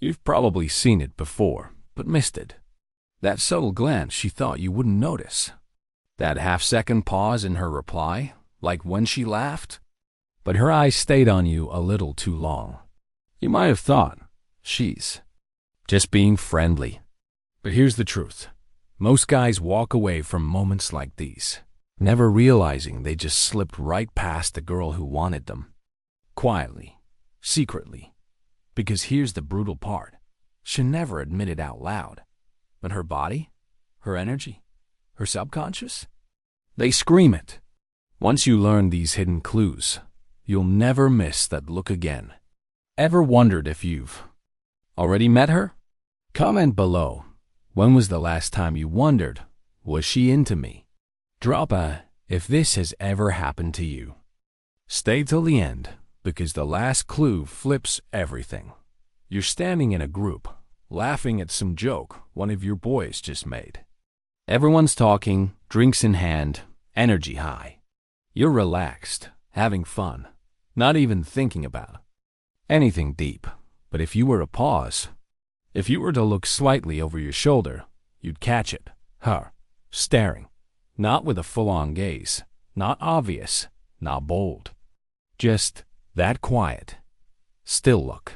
You've probably seen it before, but missed it. That subtle glance she thought you wouldn't notice. That half-second pause in her reply, like when she laughed. But her eyes stayed on you a little too long. You might have thought, she's just being friendly. But here's the truth. Most guys walk away from moments like these, never realizing they just slipped right past the girl who wanted them. Quietly, secretly. Because here's the brutal part. She never admit it out loud. But her body, her energy, her subconscious, they scream it. Once you learn these hidden clues, you'll never miss that look again. Ever wondered if you've already met her? Comment below. When was the last time you wondered, was she into me? Drop a if this has ever happened to you. Stay till the end, because the last clue flips everything. You're standing in a group, laughing at some joke one of your boys just made. Everyone's talking, drinks in hand, energy high. You're relaxed, having fun, not even thinking about anything deep. But if you were to pause, if you were to look slightly over your shoulder, you'd catch it, her, staring. Not with a full-on gaze, not obvious, not bold. Just that quiet, still look.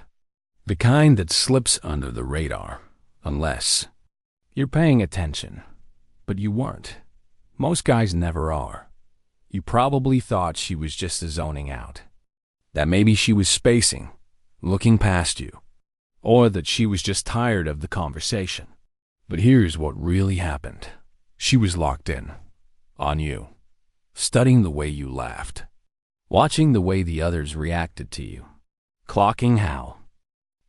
The kind that slips under the radar, unless you're paying attention. But you weren't. Most guys never are. You probably thought she was just zoning out. That maybe she was spacing, looking past you. Or that she was just tired of the conversation. But here's what really happened. She was locked in. On you. Studying the way you laughed. Watching the way the others reacted to you. Clocking how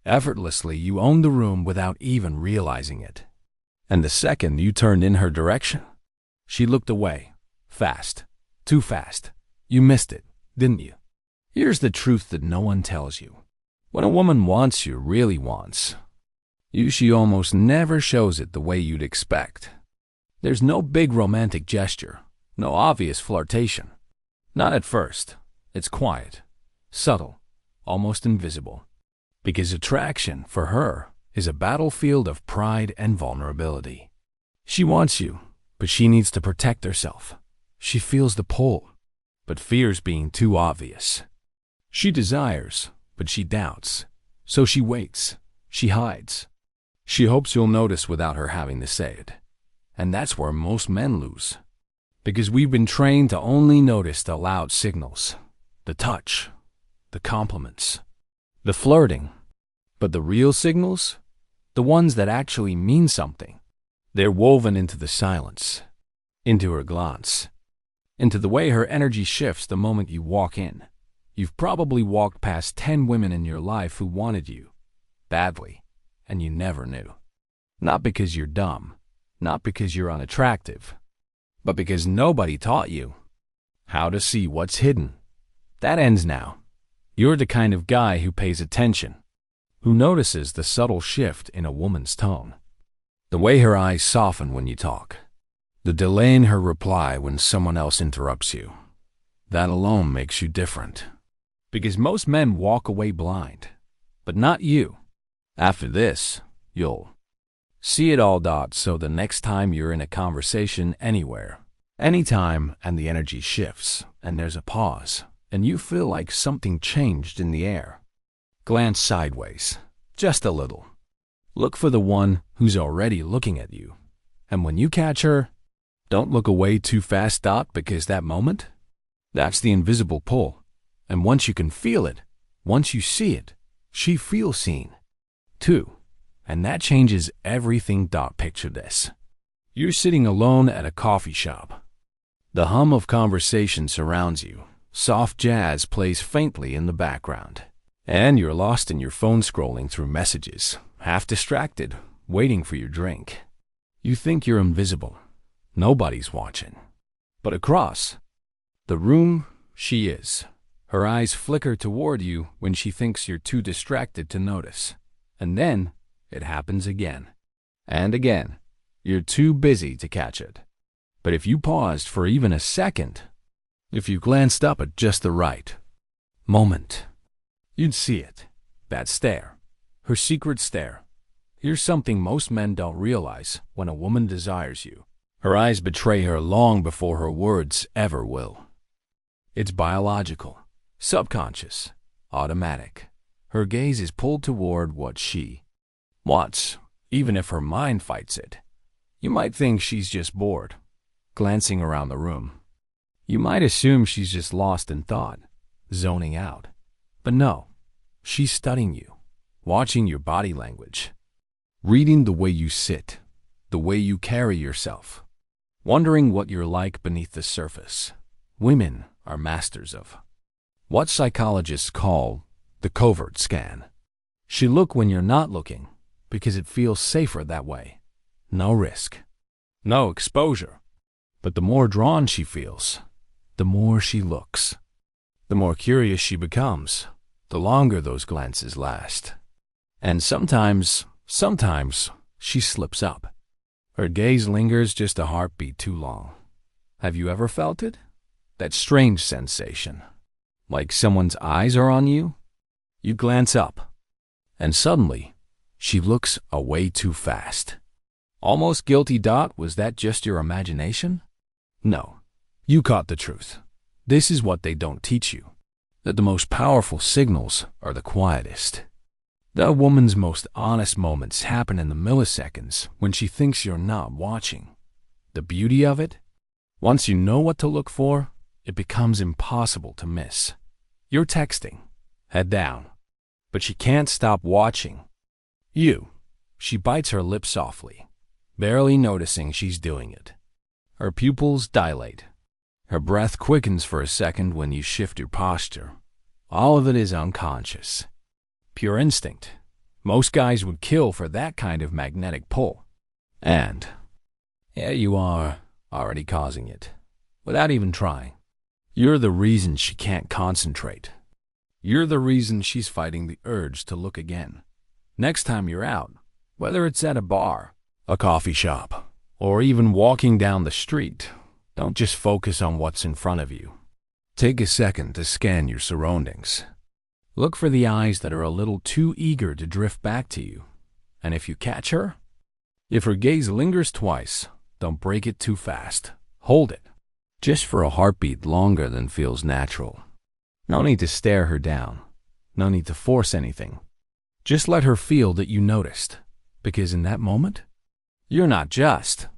effortlessly you owned the room without even realizing it. And the second you turned in her direction, she looked away. Fast. Too fast. You missed it, didn't you? Here's the truth that no one tells you. When a woman wants you, really wants you, she almost never shows it the way you'd expect. There's no big romantic gesture, no obvious flirtation. Not at first. It's quiet, subtle, almost invisible. Because attraction, for her, is a battlefield of pride and vulnerability. She wants you, but she needs to protect herself. She feels the pull, but fears being too obvious. She desires, but she doubts. So she waits. She hides. She hopes you'll notice without her having to say it. And that's where most men lose. Because we've been trained to only notice the loud signals, the touch, the compliments, the flirting. But the real signals, the ones that actually mean something, they're woven into the silence, into her glance, into the way her energy shifts the moment you walk in. You've probably walked past 10 women in your life who wanted you, badly, and you never knew. Not because you're dumb, not because you're unattractive, but because nobody taught you how to see what's hidden. That ends now. You're the kind of guy who pays attention, who notices the subtle shift in a woman's tone, the way her eyes soften when you talk, the delay in her reply when someone else interrupts you. That alone makes you different. Because most men walk away blind, but not you. After this, you'll see it all. So the next time you're in a conversation anywhere, anytime, and the energy shifts, and there's a pause, and you feel like something changed in the air, glance sideways, just a little. Look for the one who's already looking at you. And when you catch her, don't look away too fast. Because that moment, that's the invisible pull. And once you can feel it, once you see it, she feels seen, too. And that changes everything. Picture this. You're sitting alone at a coffee shop. The hum of conversation surrounds you. Soft jazz plays faintly in the background. And you're lost in your phone scrolling through messages, half distracted, waiting for your drink. You think you're invisible. Nobody's watching. But across the room, she is. Her eyes flicker toward you when she thinks you're too distracted to notice. And then it happens again. And again. You're too busy to catch it. But if you paused for even a second, if you glanced up at just the right moment, you'd see it. That stare. Her secret stare. Here's something most men don't realize when a woman desires you. Her eyes betray her long before her words ever will. It's biological, subconscious, automatic. Her gaze is pulled toward what she wants, even if her mind fights it. You might think she's just bored, glancing around the room. You might assume she's just lost in thought, zoning out. But no, she's studying you, watching your body language, reading the way you sit, the way you carry yourself, wondering what you're like beneath the surface. Women are masters of what psychologists call the covert scan. She looks when you're not looking because it feels safer that way. No risk, no exposure. But the more drawn she feels, the more she looks. The more curious she becomes, the longer those glances last. And sometimes she slips up. Her gaze lingers just a heartbeat too long. Have you ever felt it? That strange sensation, like someone's eyes are on you? You glance up, and suddenly, she looks away too fast. Almost guilty. Was that just your imagination? No, you caught the truth. This is what they don't teach you, that the most powerful signals are the quietest. The woman's most honest moments happen in the milliseconds when she thinks you're not watching. The beauty of it? Once you know what to look for, it becomes impossible to miss. You're texting, head down, but she can't stop watching you. She bites her lip softly, barely noticing she's doing it. Her pupils dilate. Her breath quickens for a second when you shift your posture. All of it is unconscious. Pure instinct. Most guys would kill for that kind of magnetic pull. And here you are, already causing it, without even trying. You're the reason she can't concentrate. You're the reason she's fighting the urge to look again. Next time you're out, whether it's at a bar, a coffee shop, or even walking down the street, don't just focus on what's in front of you. Take a second to scan your surroundings. Look for the eyes that are a little too eager to drift back to you. And if you catch her, if her gaze lingers twice, don't break it too fast. Hold it, just for a heartbeat longer than feels natural. No need to stare her down. No need to force anything. Just let her feel that you noticed, because in that moment, you're not just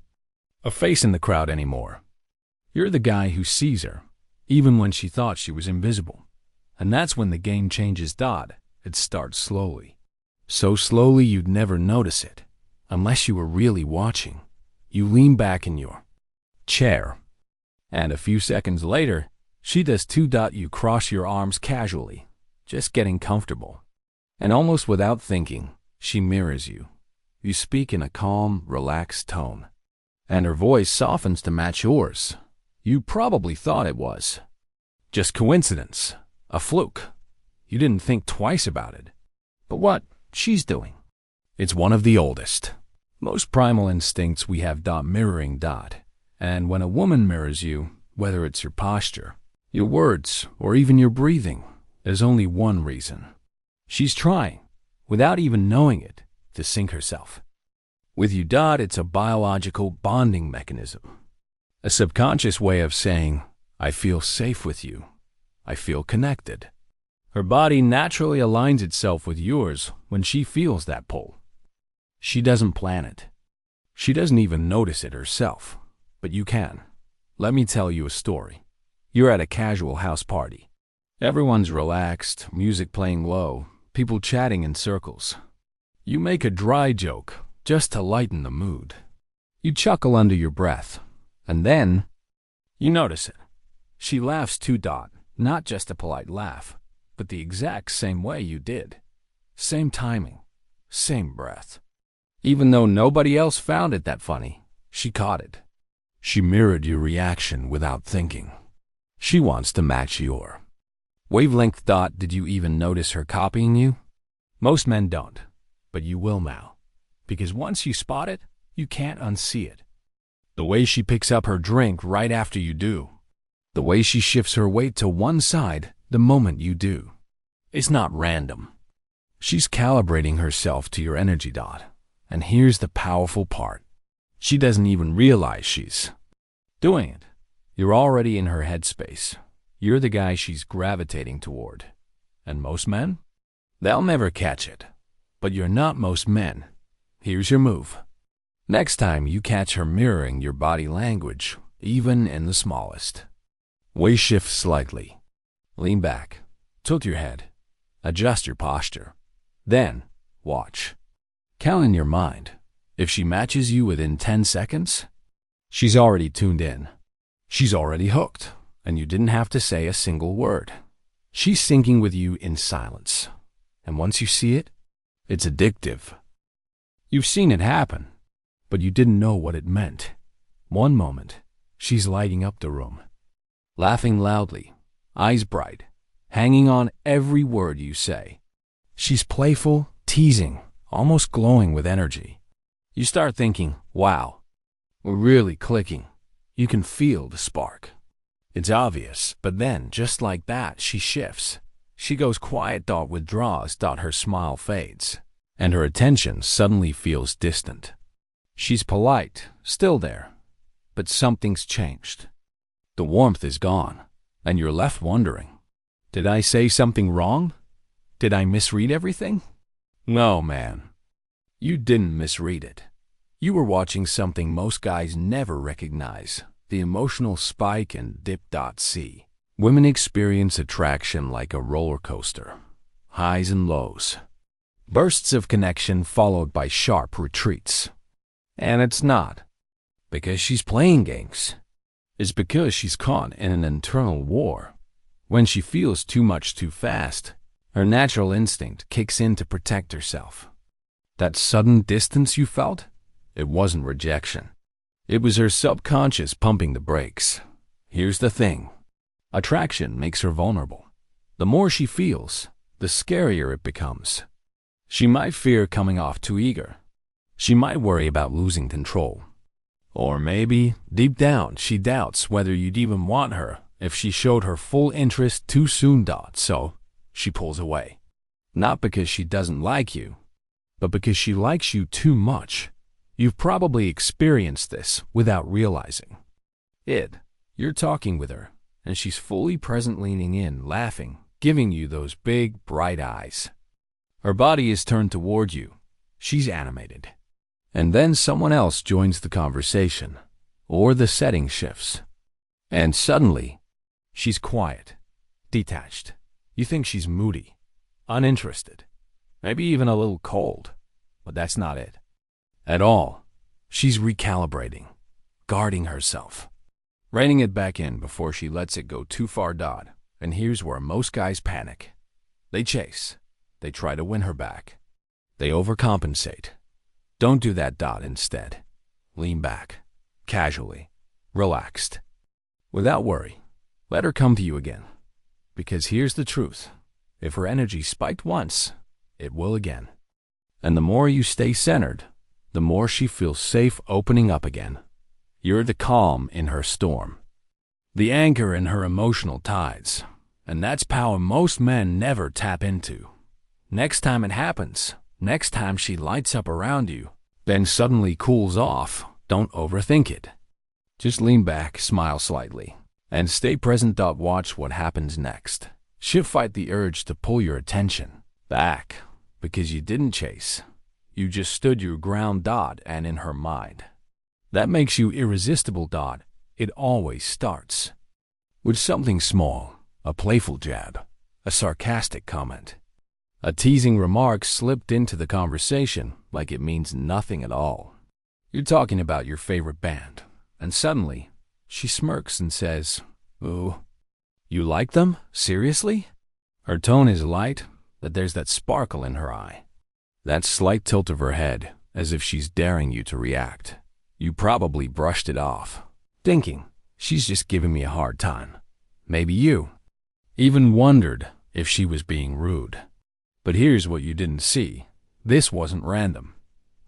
a face in the crowd anymore. You're the guy who sees her, even when she thought she was invisible. And that's when the game changes. It starts slowly. So slowly you'd never notice it, unless you were really watching. You lean back in your chair, and a few seconds later, she does too. You cross your arms casually, just getting comfortable. And almost without thinking, she mirrors you. You speak in a calm, relaxed tone, and her voice softens to match yours. You probably thought it was just coincidence, a fluke. You didn't think twice about it. But what she's doing, it's one of the oldest, most primal instincts we have. Mirroring. And when a woman mirrors you, whether it's your posture, your words, or even your breathing, there's only one reason. She's trying, without even knowing it, to sync herself with you. It's a biological bonding mechanism, a subconscious way of saying, I feel safe with you. I feel connected. Her body naturally aligns itself with yours when she feels that pull. She doesn't plan it. She doesn't even notice it herself, but you can. Let me tell you a story. You're at a casual house party. Everyone's relaxed, music playing low, people chatting in circles. You make a dry joke just to lighten the mood. You chuckle under your breath, and then you notice it. She laughs too. Not just a polite laugh, but the exact same way you did. Same timing, same breath. Even though nobody else found it that funny, she caught it. She mirrored your reaction without thinking. She wants to match your wavelength. Did you even notice her copying you? Most men don't, but you will now. Because once you spot it, you can't unsee it. The way she picks up her drink right after you do. The way she shifts her weight to one side the moment you do. It's not random. She's calibrating herself to your energy. And here's the powerful part. She doesn't even realize she's doing it. You're already in her headspace. You're the guy she's gravitating toward. And most men? They'll never catch it. But you're not most men. Here's your move. Next time you catch her mirroring your body language, even in the smallest, waist shift slightly. Lean back. Tilt your head. Adjust your posture. Then, watch. Count in your mind. If she matches you within 10 seconds, she's already tuned in. She's already hooked, and you didn't have to say a single word. She's syncing with you in silence. And once you see it, it's addictive. You've seen it happen, but you didn't know what it meant. One moment, she's lighting up the room, laughing loudly, eyes bright, hanging on every word you say. She's playful, teasing, almost glowing with energy. You start thinking, wow, we're really clicking. You can feel the spark. It's obvious, but then, just like that, she shifts. She goes quiet. Withdraws. Her smile fades, and her attention suddenly feels distant. She's polite, still there, but something's changed. The warmth is gone, and you're left wondering, did I say something wrong? Did I misread everything? No, man. You didn't misread it. You were watching something most guys never recognize, the emotional spike and dip. See, women experience attraction like a roller coaster, highs and lows, bursts of connection followed by sharp retreats. And it's not because she's playing games. It's because she's caught in an internal war. When she feels too much too fast, her natural instinct kicks in to protect herself. That sudden distance you felt, it wasn't rejection. It was her subconscious pumping the brakes. Here's the thing. Attraction makes her vulnerable. The more she feels, the scarier it becomes. She might fear coming off too eager. She might worry about losing control. Or maybe, deep down, she doubts whether you'd even want her if she showed her full interest too soon. So, she pulls away. Not because she doesn't like you, but because she likes you too much. You've probably experienced this without realizing it. You're talking with her, and she's fully present, leaning in, laughing, giving you those big, bright eyes. Her body is turned toward you. She's animated. And then someone else joins the conversation, or the setting shifts. And suddenly, she's quiet, detached. You think she's moody, uninterested, maybe even a little cold, but that's not it at all. She's recalibrating, guarding herself, reining it back in before she lets it go too far. And here's where most guys panic. They chase. They try to win her back. They overcompensate. Don't do that. Instead, lean back, casually, relaxed, without worry. Let her come to you again. Because here's the truth. If her energy spiked once, it will again. And the more you stay centered, the more she feels safe opening up again. You're the calm in her storm, the anchor in her emotional tides. And that's power most men never tap into. Next time it happens, next time she lights up around you, then suddenly cools off, don't overthink it. Just lean back, smile slightly, and stay present. Watch what happens next. She'll fight the urge to pull your attention back, because you didn't chase. You just stood your ground. And in her mind, that makes you irresistible. It always starts with something small, a playful jab, a sarcastic comment, a teasing remark slipped into the conversation like it means nothing at all. You're talking about your favorite band, and suddenly, she smirks and says, "Ooh, you like them? Seriously?" Her tone is light, but there's that sparkle in her eye. That slight tilt of her head, as if she's daring you to react. You probably brushed it off, thinking, she's just giving me a hard time. Maybe you even wondered if she was being rude. But here's what you didn't see. This wasn't random.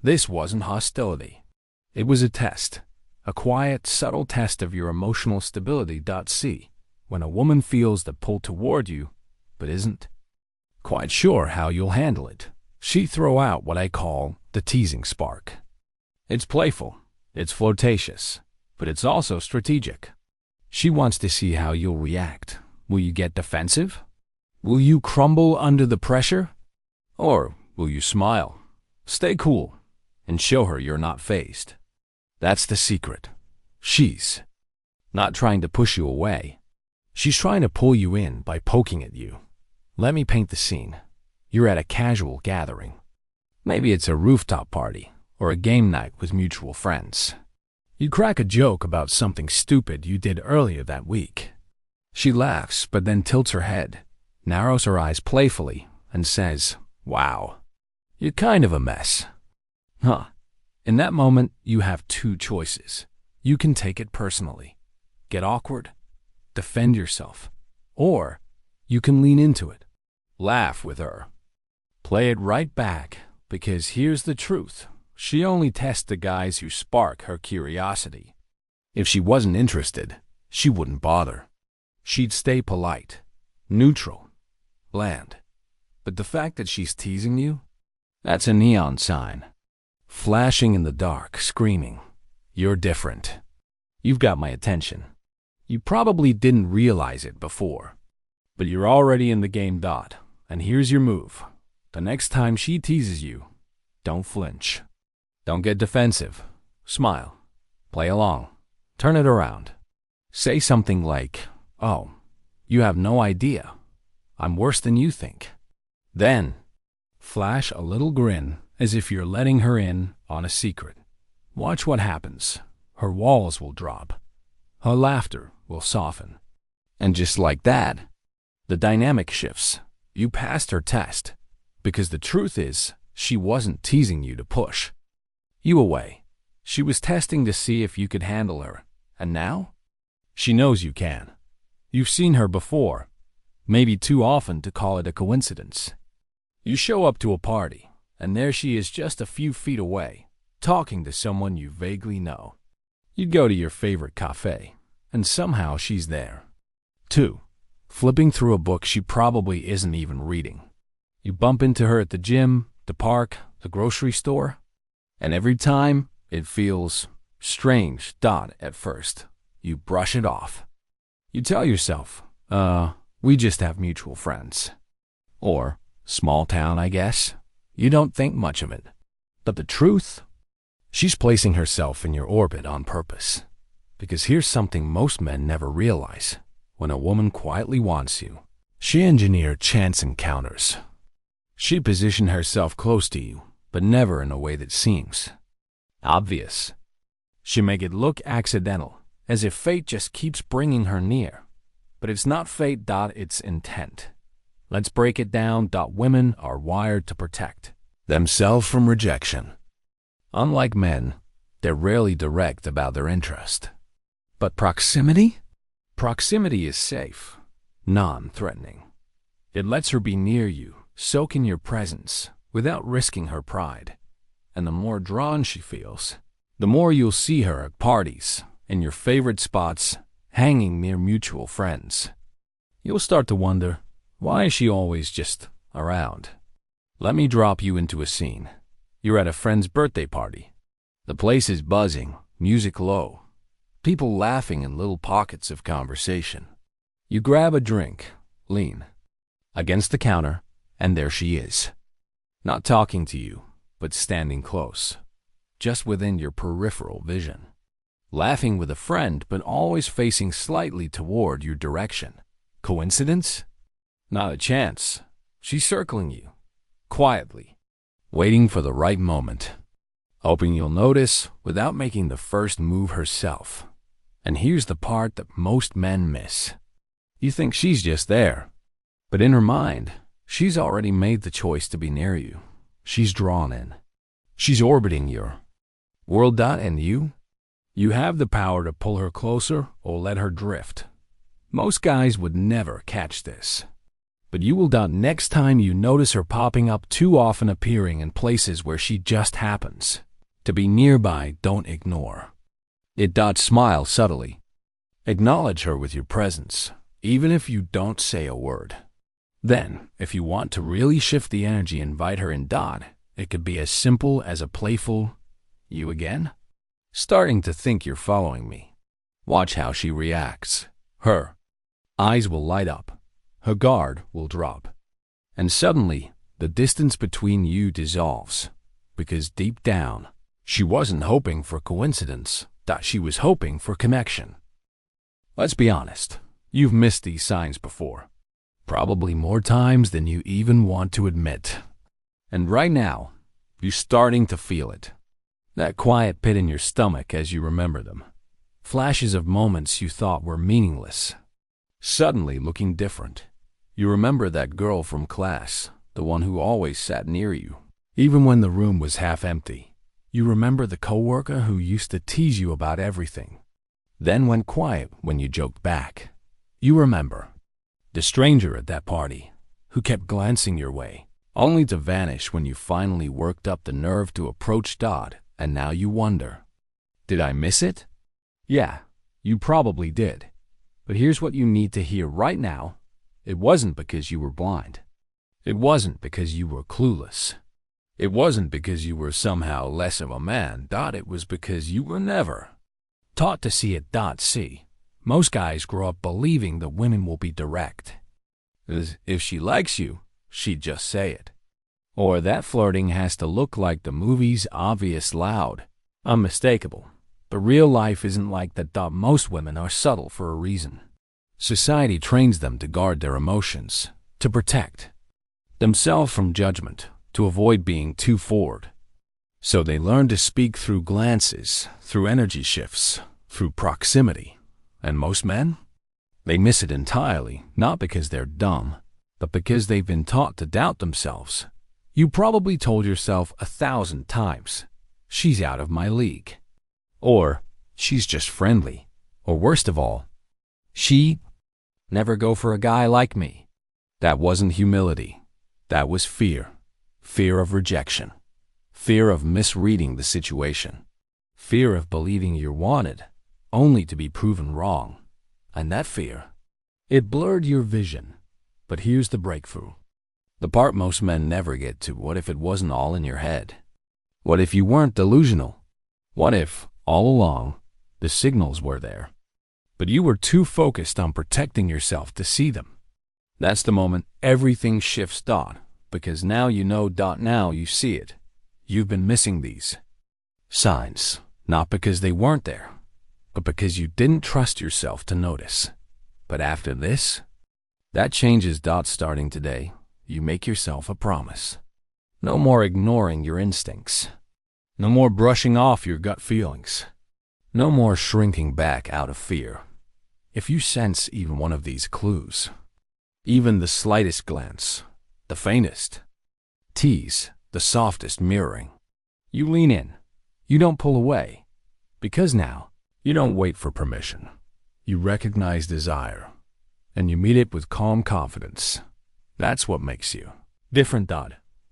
This wasn't hostility. It was a test. A quiet, subtle test of your emotional stability. See, when a woman feels the pull toward you, but isn't quite sure how you'll handle it. She throw out what I call the teasing spark. It's playful, it's flirtatious, but it's also strategic. She wants to see how you'll react. Will you get defensive? Will you crumble under the pressure? Or will you smile, stay cool, and show her you're not fazed? That's the secret. She's not trying to push you away. She's trying to pull you in by poking at you. Let me paint the scene. You're at a casual gathering. Maybe it's a rooftop party or a game night with mutual friends. You crack a joke about something stupid you did earlier that week. She laughs but then tilts her head, narrows her eyes playfully, and says, "Wow, you're kind of a mess." Huh. In that moment, you have two choices. You can take it personally, get awkward, defend yourself, or you can lean into it, laugh with her, play it right back, because here's the truth. She only tests the guys who spark her curiosity. If she wasn't interested, she wouldn't bother. She'd stay polite, neutral, bland. But the fact that she's teasing you, that's a neon sign. Flashing in the dark, screaming, "You're different. You've got my attention." You probably didn't realize it before, but you're already in the game. And here's your move. The next time she teases you, don't flinch. Don't get defensive. Smile. Play along. Turn it around. Say something like, "Oh, you have no idea. I'm worse than you think." Then, flash a little grin as if you're letting her in on a secret. Watch what happens. Her walls will drop. Her laughter will soften. And just like that, the dynamic shifts. You passed her test, because the truth is, she wasn't teasing you to push you away. She was testing to see if you could handle her. And now? She knows you can. You've seen her before, maybe too often to call it a coincidence. You show up to a party, and there she is just a few feet away, talking to someone you vaguely know. You'd go to your favorite cafe, and somehow she's there, too, flipping through a book she probably isn't even reading. You bump into her at the gym, the park, the grocery store, and every time it feels strange. At first, you brush it off. You tell yourself, we just have mutual friends. Or, small town, I guess. You don't think much of it. But the truth? She's placing herself in your orbit on purpose. Because here's something most men never realize. When a woman quietly wants you, she engineers chance encounters. She positions herself close to you, but never in a way that seems obvious. She make it look accidental, as if fate just keeps bringing her near. But it's not fate. It's intent. Let's break it down. Women are wired to protect themselves from rejection. Unlike men, they're rarely direct about their interest. But proximity? Proximity is safe, non-threatening. It lets her be near you, soak in your presence, without risking her pride. And the more drawn she feels, the more you'll see her at parties, in your favorite spots, hanging near mutual friends. You'll start to wonder, why is she always just around? Let me drop you into a scene. You're at a friend's birthday party. The place is buzzing, music low, people laughing in little pockets of conversation. You grab a drink, lean against the counter, and there she is. Not talking to you, but standing close, just within your peripheral vision. Laughing with a friend, but always facing slightly toward your direction. Coincidence? Not a chance. She's circling you, quietly, waiting for the right moment, hoping you'll notice without making the first move herself. And here's the part that most men miss. You think she's just there, but in her mind, she's already made the choice to be near you. She's drawn in. She's orbiting your world. And you have the power to pull her closer or let her drift. Most guys would never catch this. But you will. Next time you notice her popping up, too often appearing in places where she just happens to be nearby, don't ignore it. Smile subtly. Acknowledge her with your presence, even if you don't say a word. Then, if you want to really shift the energy and invite her in, it could be as simple as a playful, "You again?" Starting to think you're following me. Watch how she reacts. Her eyes will light up. Her guard will drop. And suddenly, the distance between you dissolves. Because deep down, she wasn't hoping for coincidence, she was hoping for connection. Let's be honest, you've missed these signs before. Probably more times than you even want to admit. And right now, you're starting to feel it. That quiet pit in your stomach as you remember them. Flashes of moments you thought were meaningless. Suddenly looking different. You remember that girl from class, the one who always sat near you, even when the room was half empty. You remember the coworker who used to tease you about everything, then went quiet when you joked back. You remember the stranger at that party who kept glancing your way, only to vanish when you finally worked up the nerve to approach and now you wonder, did I miss it? Yeah, you probably did. But here's what you need to hear right now. It wasn't because you were blind. It wasn't because you were clueless. It wasn't because you were somehow less of a man. It was because you were never taught to see it. See, most guys grow up believing that women will be direct. As if she likes you, she'd just say it. Or that flirting has to look like the movies, obvious, loud, unmistakable. But real life isn't like that. Most women are subtle for a reason. Society trains them to guard their emotions, to protect themselves from judgment, to avoid being too forward. So they learn to speak through glances, through energy shifts, through proximity. And most men? They miss it entirely, not because they're dumb, but because they've been taught to doubt themselves. You probably told yourself 1,000 times, she's out of my league. Or, she's just friendly. Or worst of all, she never go for a guy like me. That wasn't humility. That was fear. Fear of rejection. Fear of misreading the situation. Fear of believing you're wanted, only to be proven wrong. And that fear, it blurred your vision. But here's the breakthrough. The part most men never get to. What if it wasn't all in your head? What if you weren't delusional? What if, all along, the signals were there, but you were too focused on protecting yourself to see them? That's the moment everything shifts, because now you know, now you see it. You've been missing these signs, not because they weren't there, but because you didn't trust yourself to notice. But after this, that changes. Starting today, you make yourself a promise. No more ignoring your instincts. No more brushing off your gut feelings. No more shrinking back out of fear. If you sense even one of these clues, even the slightest glance, the faintest tease, the softest mirroring, you lean in. You don't pull away. Because now, you don't wait for permission. You recognize desire, and you meet it with calm confidence. That's what makes you different.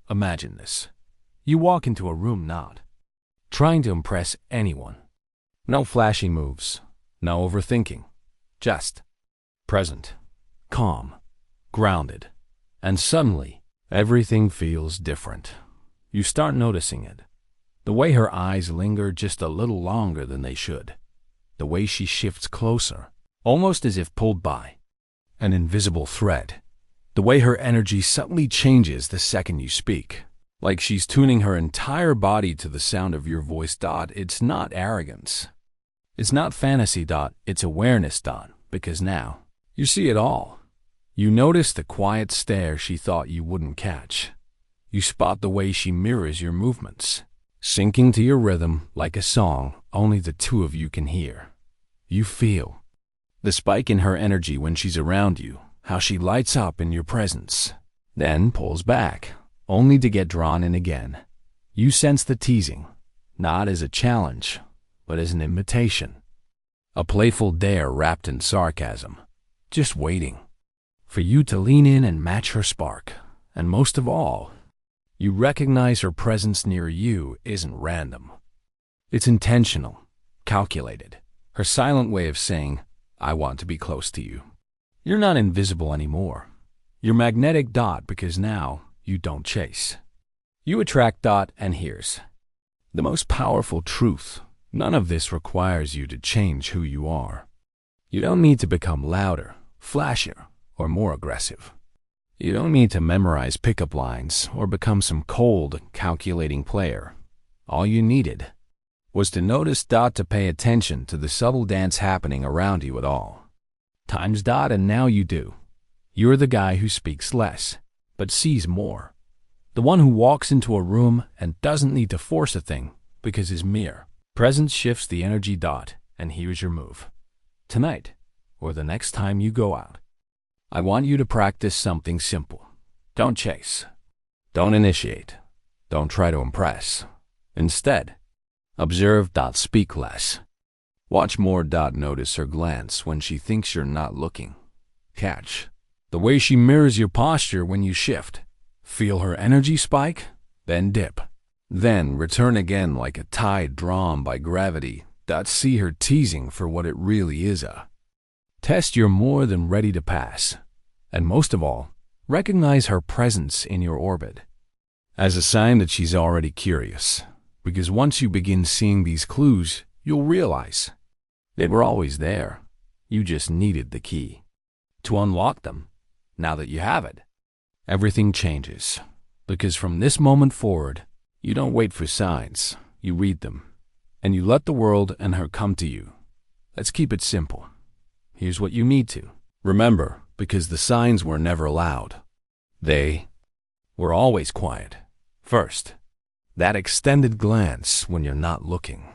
Imagine this. You walk into a room not trying to impress anyone. No flashy moves, no overthinking. Just present, calm, grounded. And suddenly, everything feels different. You start noticing it. The way her eyes linger just a little longer than they should. The way she shifts closer, almost as if pulled by an invisible thread. The way her energy subtly changes the second you speak, like she's tuning her entire body to the sound of your voice. It's not arrogance. It's not fantasy. It's awareness. Because now, you see it all. You notice the quiet stare she thought you wouldn't catch. You spot the way she mirrors your movements, syncing to your rhythm like a song only the two of you can hear. You feel the spike in her energy when she's around you, how she lights up in your presence, then pulls back, only to get drawn in again. You sense the teasing, not as a challenge, but as an invitation. A playful dare wrapped in sarcasm, just waiting for you to lean in and match her spark. And most of all, you recognize her presence near you isn't random. It's intentional, calculated. Her silent way of saying, I want to be close to you. You're not invisible anymore. You're magnetic. Because now you don't chase. You attract. And here's the most powerful truth. None of this requires you to change who you are. You don't need to become louder, flashier, or more aggressive. You don't need to memorize pickup lines or become some cold, calculating player. All you needed was to notice. To pay attention to the subtle dance happening around you at all times. And now you do. You're the guy who speaks less, but sees more. The one who walks into a room and doesn't need to force a thing because his mere presence shifts the energy. And here's your move. Tonight, or the next time you go out, I want you to practice something simple. Don't chase. Don't initiate. Don't try to impress. Instead, observe. Speak less. Watch more. Notice her glance when she thinks you're not looking. Catch the way she mirrors your posture when you shift. Feel her energy spike, then dip. Then return again like a tide drawn by gravity. See her teasing for what it really is. Test you're more than ready to pass. And most of all, recognize her presence in your orbit as a sign that she's already curious. Because once you begin seeing these clues, you'll realize they were always there. You just needed the key to unlock them. Now that you have it, everything changes. Because from this moment forward, you don't wait for signs, you read them. And you let the world and her come to you. Let's keep it simple. Here's what you need to remember, because the signs were never loud. They were always quiet. First, that extended glance when you're not looking.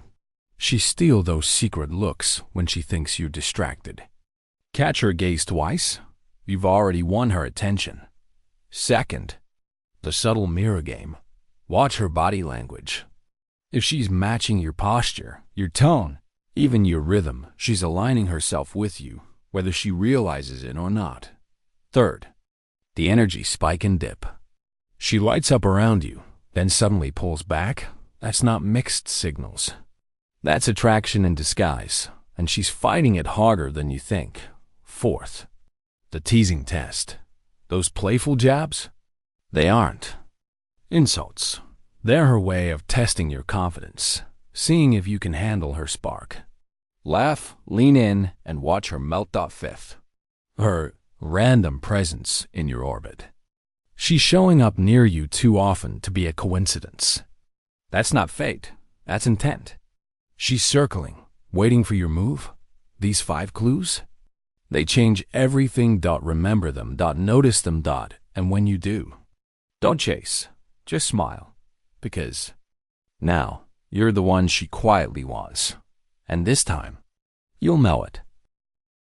She steals those secret looks when she thinks you're distracted. Catch her gaze twice. You've already won her attention. Second, the subtle mirror game. Watch her body language. If she's matching your posture, your tone, even your rhythm, she's aligning herself with you, whether she realizes it or not. Third, the energy spike and dip. She lights up around you, then suddenly pulls back. That's not mixed signals. That's attraction in disguise, and she's fighting it harder than you think. Fourth, the teasing test. Those playful jabs? They aren't insults. They're her way of testing your confidence, seeing if you can handle her spark. Laugh, lean in, and watch her melt. Fifth, her random presence in your orbit. She's showing up near you too often to be a coincidence. That's not fate, that's intent. She's circling, waiting for your move. These 5 clues? They change everything. Remember them. Notice them. And when you do, don't chase, just smile. Because now you're the one she quietly wants. And this time, you'll know it.